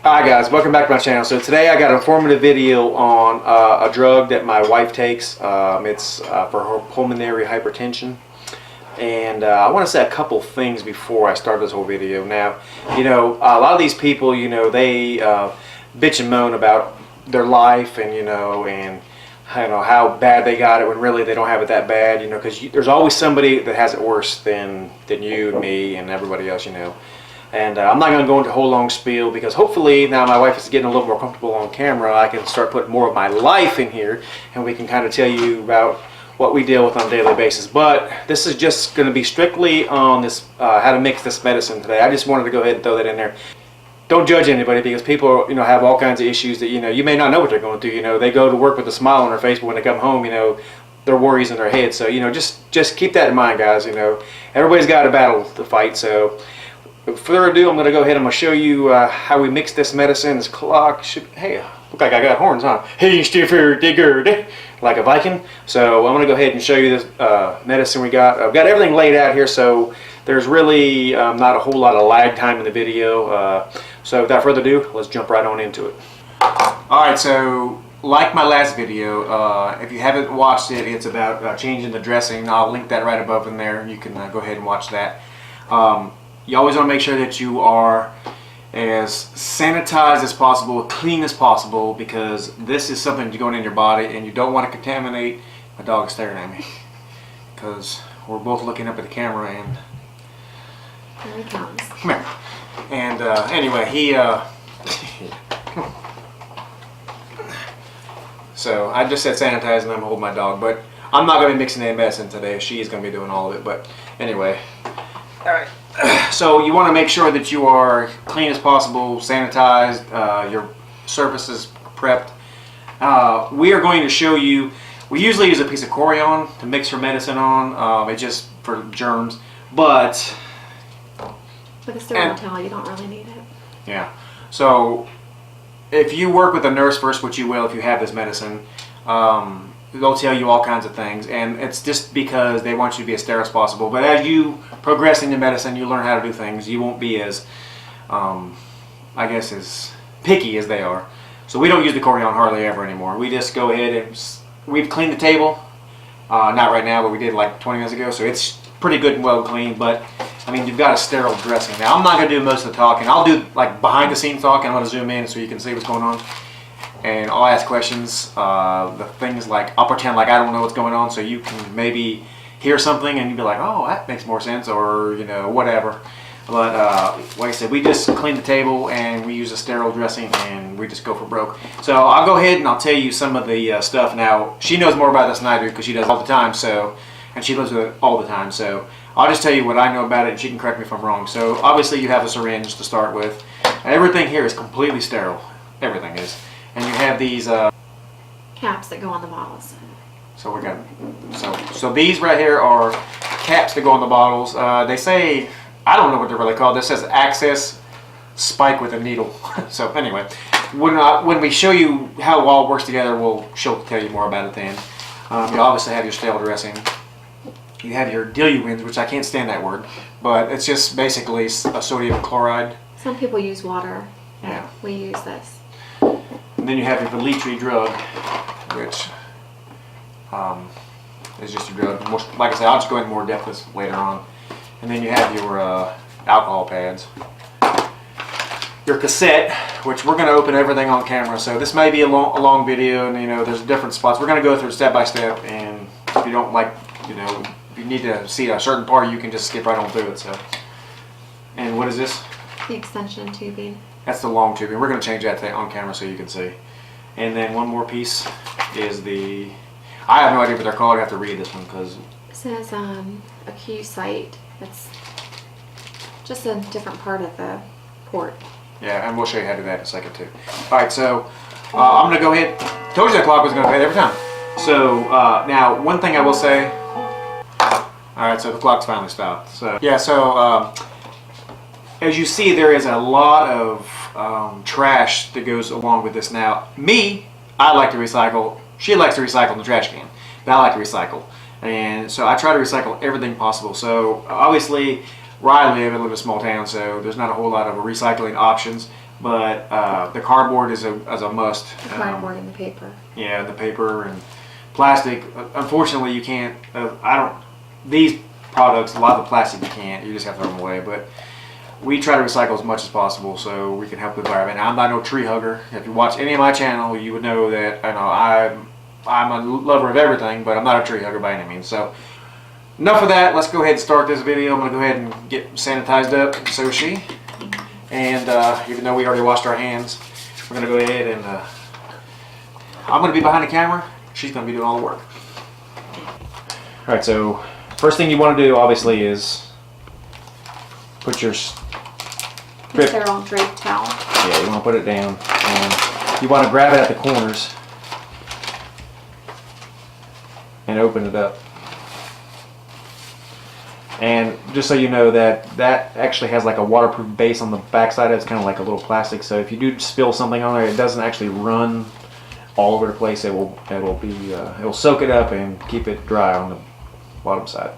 Hi guys, welcome back to my channel. So today I got an informative video on a drug that my wife takes. It's for her pulmonary hypertension. And I want to say a couple things before I start this whole video. Now, a lot of these people, they bitch and moan about their life and, how bad they got it when really they don't have it that bad, because there's always somebody that has it worse than you and me and everybody else, And I'm not going to go into a whole long spiel because hopefully now my wife is getting a little more comfortable on camera. I can start putting more of my life in here and we can kind of tell you about what we deal with on a daily basis. But this is just going to be strictly on this how to mix this medicine today. I just wanted to go ahead and throw that in there. Don't judge anybody because people have all kinds of issues that you may not know what they're going through. They go to work with a smile on their face, but when they come home, their worries in their head. So just keep that in mind, guys. Everybody's got a battle to fight. So without further ado, I'm going to go ahead and I'm going to show you how we mix this medicine. This clock should, hey, look like I got horns, huh? Hey, stiffer digger, like a Viking. So I'm going to go ahead and show you this medicine we got. I've got everything laid out here, so there's really not a whole lot of lag time in the video. So without further ado, let's jump right on into it. Alright, so like my last video, if you haven't watched it, it's about changing the dressing. I'll link that right above in there. You can go ahead and watch that. You always want to make sure that you are as sanitized as possible, clean as possible, because this is something that's going in your body and you don't want to contaminate. My dog is staring at me because we're both looking up at the camera and here he comes. Come here. And anyway, he so I just said sanitize and I'm holding my dog, but I'm not going to be mixing any medicine today. She's going to be doing all of it, but anyway. Alright, so you want to make sure that you are clean as possible, sanitized, your surfaces prepped. We are going to show you, we usually use a piece of corian to mix your medicine on, it's just for germs, but with a sterile towel, you don't really need it. Yeah, so if you work with a nurse first, which you will if you have this medicine, they'll tell you all kinds of things, and it's just because they want you to be as sterile as possible. But as you progress in your medicine, you learn how to do things. You won't be as, I guess, as picky as they are. So we don't use the corian hardly ever anymore. We just go ahead and we've cleaned the table. Not right now, but we did like 20 minutes ago. So it's pretty good and well cleaned. But I mean, you've got a sterile dressing. Now I'm not going to do most of the talking. I'll do like behind the scenes talking. I'm going to zoom in so you can see what's going on. And I'll ask questions, the things like, I'll pretend like I don't know what's going on so you can maybe hear something and you'll be like, oh, that makes more sense, or, whatever. But like I said, we just clean the table and we use a sterile dressing and we just go for broke. So I'll go ahead and I'll tell you some of the stuff. Now, she knows more about this than I do because she does it all the time, and she lives with it all the time. So I'll just tell you what I know about it and she can correct me if I'm wrong. So obviously you have a syringe to start with. Everything here is completely sterile. Everything is. And you have these caps that go on the bottles. So we got so these right here are caps that go on the bottles. They say, I don't know what they're really called. This says access spike with a needle. So anyway, when we show you how it all works together, she'll tell you more about it then. You obviously have your sterile dressing. You have your diluents, which I can't stand that word, but it's just basically a sodium chloride. Some people use water. Yeah. We use this. And then you have your Veletri drug, which is just a drug. Like I said, I'll just go into more depth this later on. And then you have your alcohol pads. Your cassette, which we're going to open everything on camera. So this may be a long video, and there's different spots. We're going to go through step by step, and if you don't like, if you need to see a certain part, you can just skip right on through it. So, and what is this? The extension tubing. That's the long tubing. We're going to change that on camera so you can see. And then one more piece is the, I have no idea what they're called. I have to read this one because it says a Q site. It's just a different part of the port. Yeah, and we'll show you how to do that in a second too. Alright, so I'm going to go ahead. Told you that clock was going to pay every time. So now one thing I will say. Alright, so the clock's finally stopped. So yeah, so as you see, there is a lot of trash that goes along with this. Now, I like to recycle. She likes to recycle in the trash can, but I like to recycle. And so I try to recycle everything possible. So obviously, where I live in a small town, so there's not a whole lot of recycling options. but the cardboard is a must. The cardboard and the paper. Yeah, the paper and plastic. Unfortunately, you can't. These products, a lot of the plastic you can't. You just have to throw them away. But we try to recycle as much as possible so we can help the environment. Now, I'm not no tree hugger. If you watch any of my channel, you would know that I'm a lover of everything, but I'm not a tree hugger by any means. So enough of that. Let's go ahead and start this video. I'm going to go ahead and get sanitized up. So is she. And even though we already washed our hands, we're going to go ahead and I'm going to be behind the camera. She's going to be doing all the work. All right, so first thing you want to do, obviously, is put your sterile drape towel. Yeah, you want to put it down, and you want to grab it at the corners and open it up. And just so you know that actually has like a waterproof base on the backside. It's kind of like a little plastic, so if you do spill something on there, it doesn't actually run all over the place. It'll soak it up and keep it dry on the bottom side.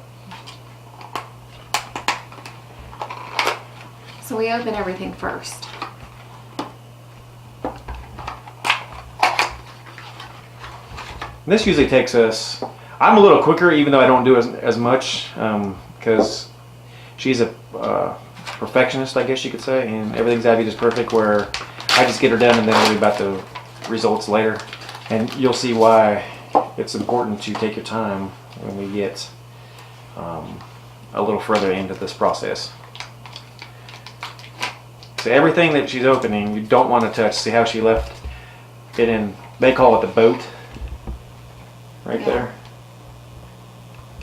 So we open everything first. This usually takes us. I'm a little quicker, even though I don't do as much, because she's a perfectionist, I guess you could say, and everything's gotta be just perfect. Where I just get her done, and then worry about the results later. And you'll see why it's important to take your time when we get a little further into this process. So everything that she's opening, you don't want to touch. See how she left it in, they call it the boat, right there.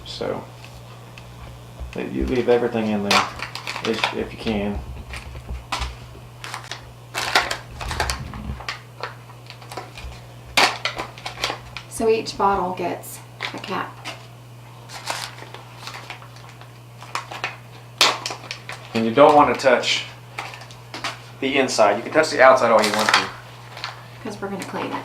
So you leave everything in there if you can. So each bottle gets a cap. And you don't want to touch the inside. You can touch the outside all you want to. Because we're going to clean it.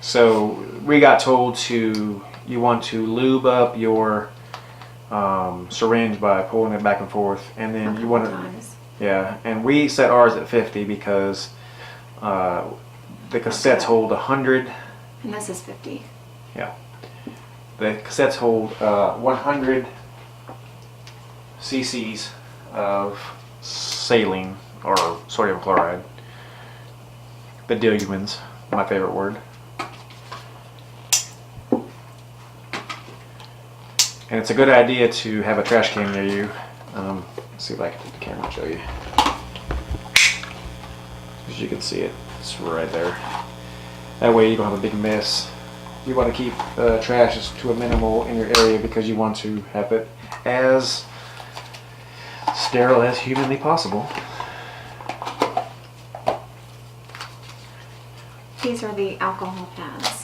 So we got told you want to lube up your syringe by pulling it back and forth, and then you want to, yeah, and we set ours at 50 because the cassettes hold 100. And this is 50. Yeah. The cassettes hold 100 cc's of saline, or sodium chloride. The diluents, my favorite word. And it's a good idea to have a trash can near you. Let's see if I can take the camera and show you. As you can see it, it's right there. That way you don't have a big mess. You want to keep trash to a minimal in your area because you want to have it as sterile as humanly possible. These are the alcohol pads.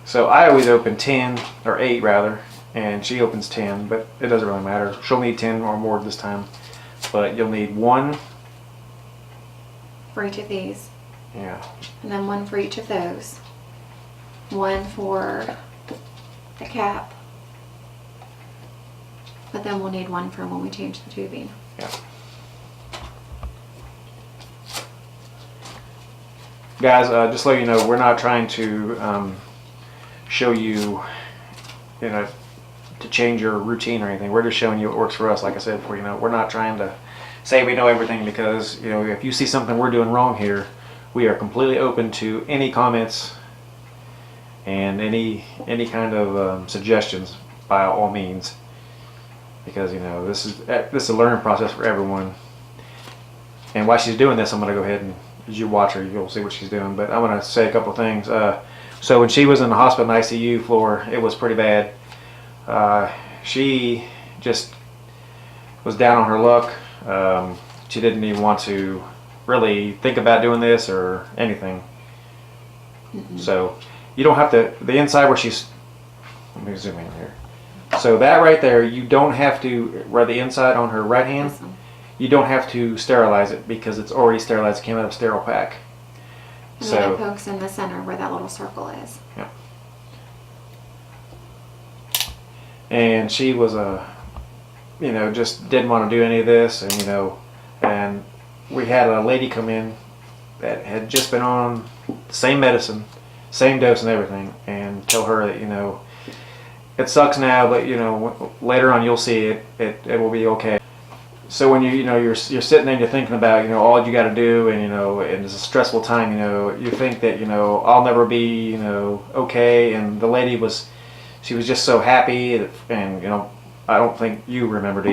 So I always open 10, or 8 rather, and she opens 10, but it doesn't really matter. She'll need 10 or more this time, but you'll need 1 for each of these. Yeah. And then 1 for each of those. 1 for the cap. But then we'll need 1 for when we change the tubing. Yeah. Guys, just so you know, we're not trying to show you, to change your routine or anything. We're just showing you what works for us. Like I said before, we're not trying to say we know everything, because if you see something we're doing wrong here, we are completely open to any comments and any kind of suggestions by all means, because this is a learning process for everyone. And while she's doing this, I'm going to go ahead and, as you watch her, you'll see what she's doing. But I want to say a couple things. So when she was in the hospital in the ICU floor, it was pretty bad. She just was down on her luck. She didn't even want to really think about doing this or anything. So you don't have to, the inside where she's let me zoom in here. So that right there, you don't have to, where the inside on her right hand, This one. you don't have to sterilize it because it's already sterilized. It came out of a sterile pack. And then it pokes in the center where that little circle is. Yeah. And she was just didn't want to do any of this, and we had a lady come in that had just been on the same medicine, same dose and everything, and tell her that it sucks now, but later on you'll see it will be okay. So when you're sitting there and you're thinking about all you got to do, and and it's a stressful time, you think that I'll never be okay, and the lady was just so happy, and I don't think you remember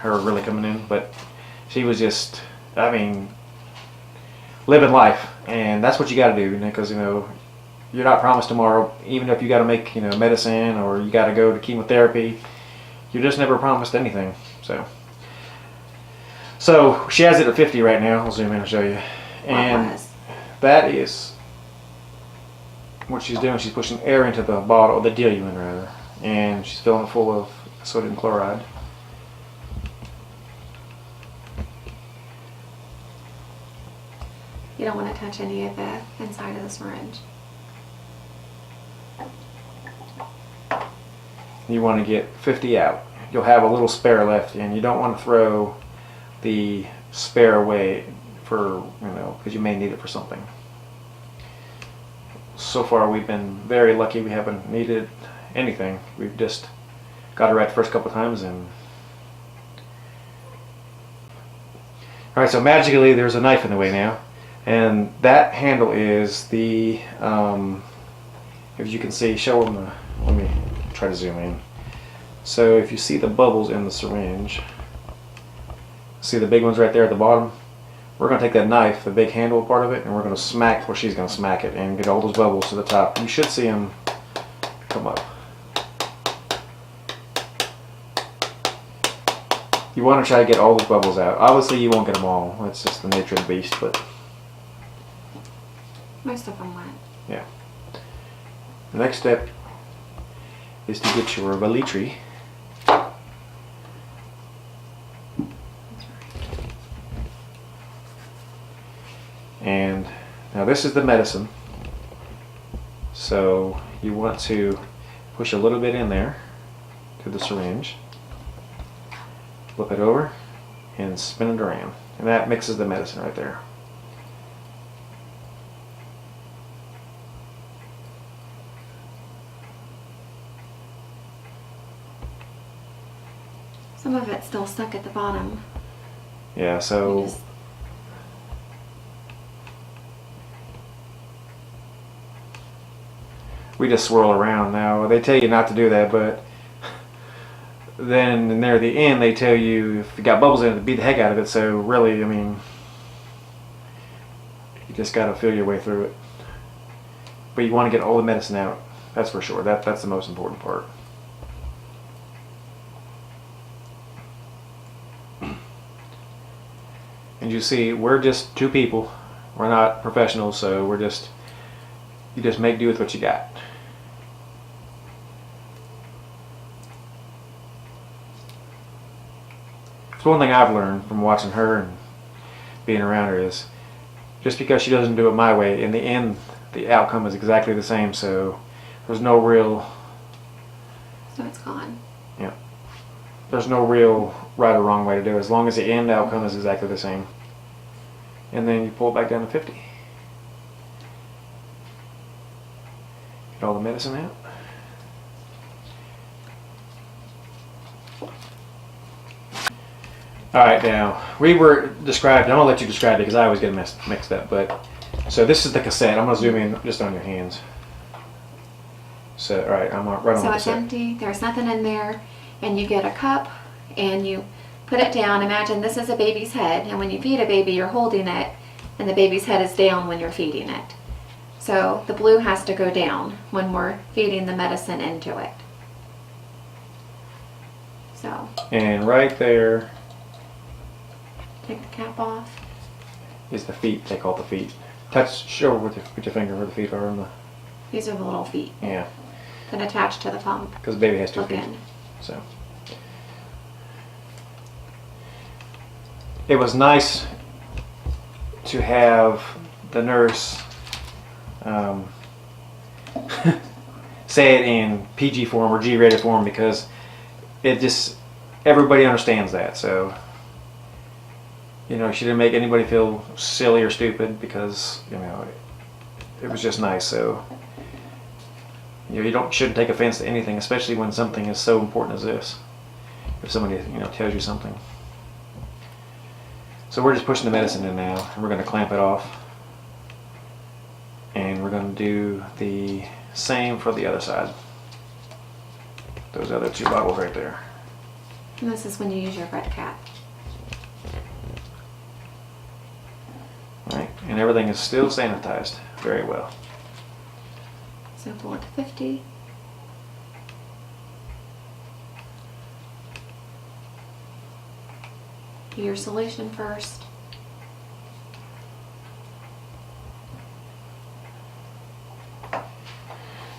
her really coming in, but she was just, I mean, living life, and that's what you got to do, because you're not promised tomorrow. Even if you got to make medicine or you got to go to chemotherapy, you're just never promised anything. So she has it at 50 right now. I'll zoom in and show you, and that is what she's doing. She's pushing air into the bottle, the diluent rather, and she's filling it full of sodium chloride. You don't want to touch any of the inside of the syringe. You want to get 50 out. You'll have a little spare left, and you don't want to throw the spare away for, because you may need it for something. So far we've been very lucky. We haven't needed anything. We've just got it right the first couple times, and alright, so magically there's a knife in the way now, and that handle is the if you can see, show them let me try to zoom in. So if you see the bubbles in the syringe, see the big ones right there at the bottom, we're going to take that knife, the big handle part of it, and we're going to smack where she's going to smack it and get all those bubbles to the top. You should see them come up. You want to try to get all those bubbles out. Obviously you won't get them all, that's just the nature of the beast, but Most of them went. yeah. The next step is to get your Veletri. And now this is the medicine, so you want to push a little bit in there to the syringe, flip it over, and spin it around, and that mixes the medicine right there. Some of it's still stuck at the bottom. Yeah, so we just swirl around. Now they tell you not to do that, but then near the end they tell you if you got bubbles in it to beat the heck out of it. So really, I mean, you just got to feel your way through it. But you want to get all the medicine out. That's for sure. That's the most important part. And you see, we're just two people. We're not professionals, so you just make do with what you got. It's one thing I've learned from watching her and being around her is just because she doesn't do it my way, in the end the outcome is exactly the same, so there's no real... So it's gone. Yeah. There's no real right or wrong way to do it, as long as the end outcome is exactly the same. And then you pull it back down to 50. Get all the medicine out. Alright, now, we were described, I'm going to let you describe it because I always get mixed up, but, so this is the cassette. I'm going to zoom in just on your hands. So, alright, I'm right on the cassette. So it's empty, there's nothing in there, and you get a cup, and you put it down. Imagine this is a baby's head, and when you feed a baby, you're holding it, and the baby's head is down when you're feeding it. So the blue has to go down when we're feeding the medicine into it. So. And right there Take the cap off. is the feet. Take all the feet. Show with your finger where the feet are on the... These are the little feet. Yeah. then attached to the pump. Because the baby has 2 Hook feet. in. So it was nice to have the nurse say it in PG form or G-rated form, because it just, everybody understands that. So, you know, she didn't make anybody feel silly or stupid, because, you know, it was just nice. So, you know, shouldn't take offense to anything, especially when something is so important as this. If somebody, you know, tells you something. So we're just pushing the medicine in now, and we're going to clamp it off. And we're going to do the same for the other side. Those other 2 bottles right there. And this is when you use your red cap. Right, and everything is still sanitized very well. So full it to 50. Do your solution first.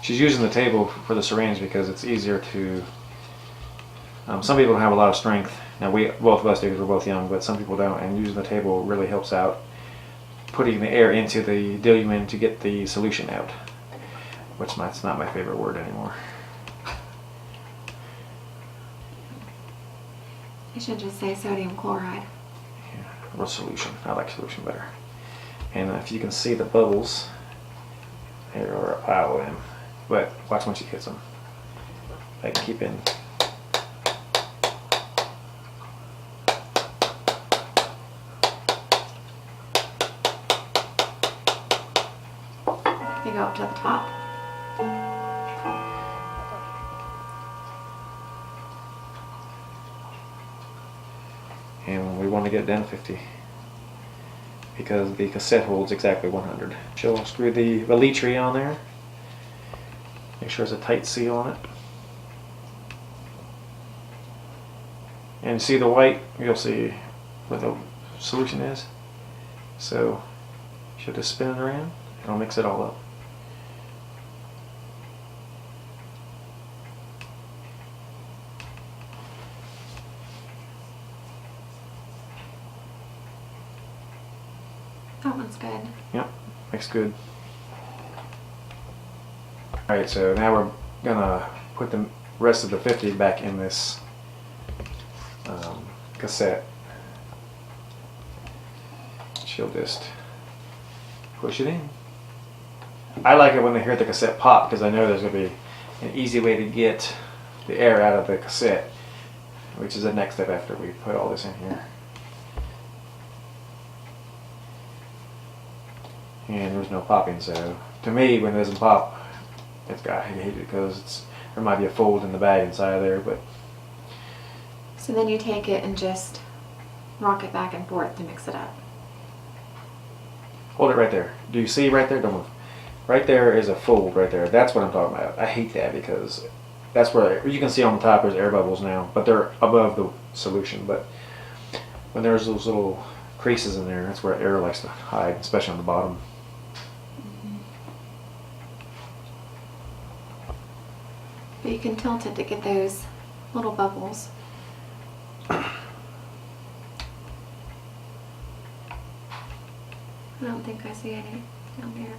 She's using the table for the syringe because it's easier to. Some people don't have a lot of strength. Now both of us do because we're both young, but some people don't, and using the table really helps out putting the air into the diluent to get the solution out. Which that's not my favorite word anymore. I should just say sodium chloride. Yeah, or solution. I like solution better. And if you can see the bubbles, here are IOM. But watch when she hits them. I can keep in. They go up to the top. And we want to get it down to 50 because the cassette holds exactly 100. She'll screw the Veletri on there. Make sure there's a tight seal on it. And see the white, you'll see where the solution is. So she'll just spin it around. It'll mix it all up. That one's good. Yep, looks good. Alright, so now we're gonna put the rest of the 50 back in this cassette. She'll just push it in. I like it when I hear the cassette pop because I know there's gonna be an easy way to get the air out of the cassette, which is the next step after we put all this in here. And there's no popping, so to me, when it doesn't pop, I hate it because there might be a fold in the bag inside of there, but. So then you take it and just rock it back and forth to mix it up. Hold it right there. Do you see right there? Don't move. Right there is a fold right there. That's what I'm talking about. I hate that because that's where you can see on the top there's air bubbles now, but they're above the solution. But when there's those little creases in there, that's where air likes to hide, especially on the bottom. But you can tilt it to get those little bubbles. I don't think I see any down there.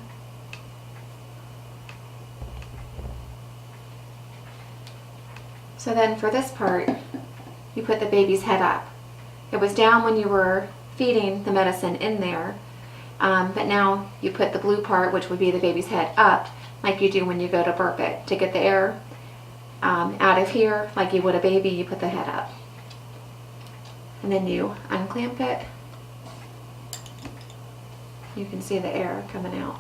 So then for this part, you put the baby's head up. It was down when you were feeding the medicine in there, but now you put the blue part, which would be the baby's head, up like you do when you go to burp it. To get the air out of here, like you would a baby, you put the head up. And then you unclamp it. You can see the air coming out.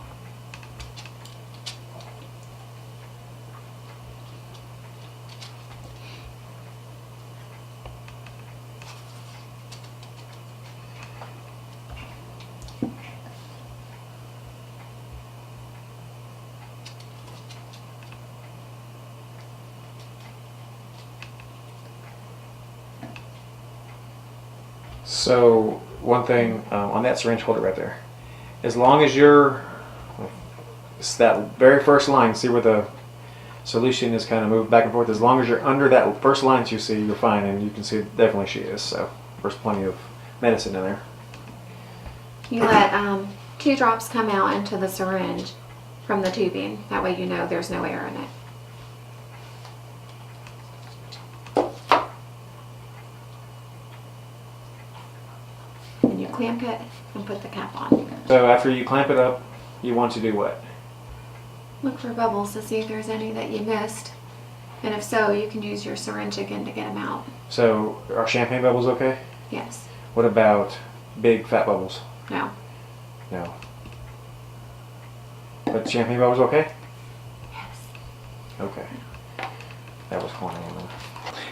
So one thing on that syringe, hold it right there. As long as it's that very first line, see where the solution is kind of moved back and forth. As long as you're under that first line that you see, you're fine, and you can see definitely she is. So there's plenty of medicine in there. You let 2 drops come out into the syringe from the tubing. That way you know there's no air in it. And you clamp it and put the cap on. So after you clamp it up, you want to do what? Look for bubbles to see if there's any that you missed. And if so, you can use your syringe again to get them out. So are champagne bubbles okay? Yes. What about big fat bubbles? No. No. But champagne bubbles okay? Yes. Okay. That was corny.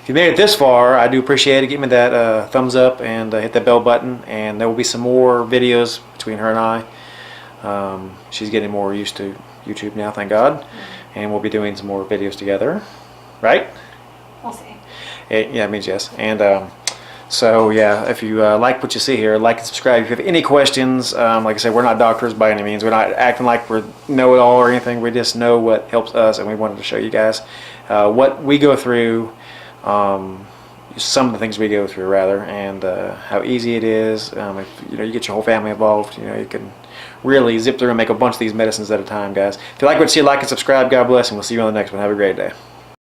If you made it this far, I do appreciate it. Give me that thumbs up and hit that bell button. And there will be some more videos between her and I. She's getting more used to YouTube now, thank God. And we'll be doing some more videos together. Right? We'll see. Yeah, it means yes. And so, yeah, if you like what you see here, like and subscribe. If you have any questions, like I said, we're not doctors by any means. We're not acting like we know-it-all or anything. We just know what helps us, and we wanted to show you guys what we go through, some of the things we go through, rather, and how easy it is. If you get your whole family involved, you can really zip through and make a bunch of these medicines at a time, guys. If you like what you see, like and subscribe. God bless, and we'll see you on the next one. Have a great day.